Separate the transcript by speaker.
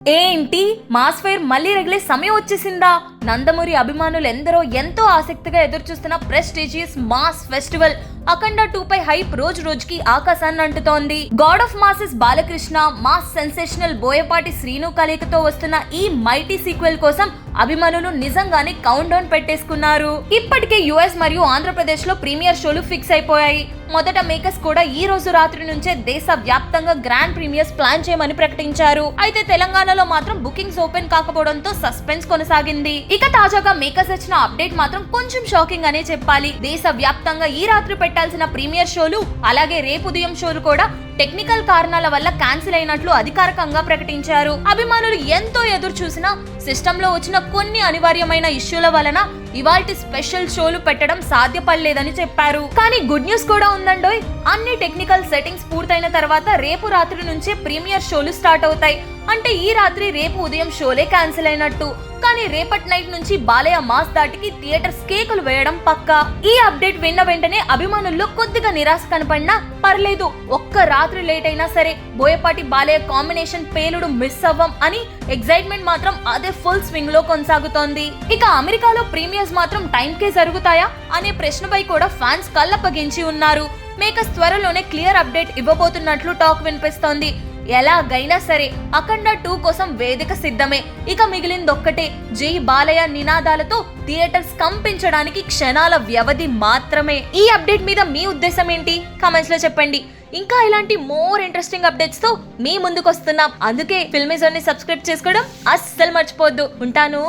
Speaker 1: ఏంటి mass fire మళ్ళీ రగిలే సమయం వచ్చేసిందా? నందమూరి అభిమానులు ఎందరో ఎంతో ఆసక్తిగా ఎదురుచూస్తున్న ప్రెస్టీజియస్ మాస్ ఫెస్టివల్ అఖండ 2 పై హైప్ రోజు రోజుకి ఆకాశాన్ని అంటుతోంది. God of masses Balakrishna, mass sensational Boyapati Srinu కలయికతో వస్తున్న ఈ మైటీ సీక్వెల్ కోసం అభిమానులు నిజంగానే కౌంట్ డౌన్ పెట్టేసుకున్నారు. ఇప్పటికే యుఎస్ మరియు ఆంధ్రప్రదేశ్ లో ప్రీమియర్ షోలు ఫిక్స్ అయిపోయాయి. మొదట మేకర్స్ కూడా ఈ రోజు రాత్రి నుంచే దేశ వ్యాప్తంగా గ్రాండ్ ప్రీమియర్స్ ప్లాన్ చేయమని ప్రకటించారు. అయితే తెలంగాణలో మాత్రం బుకింగ్స్ ఓపెన్ కాకపోవడంతో సస్పెన్స్ కొనసాగింది. ఇక తాజాగా మేకర్స్ ఇచ్చిన అప్డేట్ మాత్రం కొంచెం షాకింగ్ అనే చెప్పాలి. దేశ వ్యాప్తంగా ఈ రాత్రి పెట్టాల్సిన ప్రీమియర్ షోలు అలాగే రేపు ఉదయం షోలు కూడా టెక్నికల్ కారణాల వల్ల క్యాన్సిల్ అయినట్లు అధికారికంగా ప్రకటించారు. అభిమానులు ఎంతో ఎదురు చూసినా సిస్టమ్ లో వచ్చిన కొన్ని అనివార్యమైన ఇష్యూల వలన ఇవాల్టి స్పెషల్ షోలు పెట్టడం సాధ్యపడలేదని చెప్పారు. కానీ గుడ్ న్యూస్ కూడా ఉందండోయ్. అన్ని టెక్నికల్ సెట్టింగ్స్ పూర్తయిన తర్వాత రేపు రాత్రి నుంచే ప్రీమియర్ షోలు స్టార్ట్ అవుతాయి. అంటే ఈ రాత్రి రేపు ఉదయం షోలే క్యాన్సిల్ అయినట్టు. కానీ రేపటి నైట్ నుంచి బాలయ్య మాస్ దాటికి థియేటర్స్ కేకులు వేయడం పక్కా. ఈ అప్డేట్ విన్న వెంటనే అభిమానుల్లో కొద్దిగా నిరాశ కనపడినా పర్లేదు, ఒక్క రాత్రి లేట్ అయినా సరే బోయపాటి బాలయ్య కాంబినేషన్ పేలుడు మిస్ అవ్వం అని ఎగ్జైట్మెంట్ మాత్రం అదే ఫుల్ స్వింగ్ లో కొనసాగుతోంది. ఇక అమెరికాలో ప్రీమియర్స్ మాత్రం టైం కే జరుగుతాయా అనే ప్రశ్నపై కూడా ఫ్యాన్స్ కళ్ళప్పగించి ఉన్నారు. మేకర్స్ థ్వరలోనే క్లియర్ అప్డేట్ ఇవ్వబోతున్నట్లు టాక్ వినిపిస్తోంది. ఎలాగైనా సరే అఖండ 2 కోసం వేదిక సిద్ధమే. ఇక మిగిలిందొక్కటే, జై బాలయ్య నినాదాలతో థియేటర్స్ కంపించడానికి క్షణాల వ్యవధి మాత్రమే. ఈ అప్డేట్ మీద మీ ఉద్దేశం ఏంటి? కామెంట్స్ లో చెప్పండి. ఇంకా ఇలాంటి మోర్ ఇంట్రెస్టింగ్ అప్డేట్స్ తో మీ ముందుకు వస్తున్నాం. అందుకే ఫిల్మీ జోన్ ని సబ్స్క్రైబ్ చేసుకోవడం అస్సలు మర్చిపోవద్దు. ఉంటాను.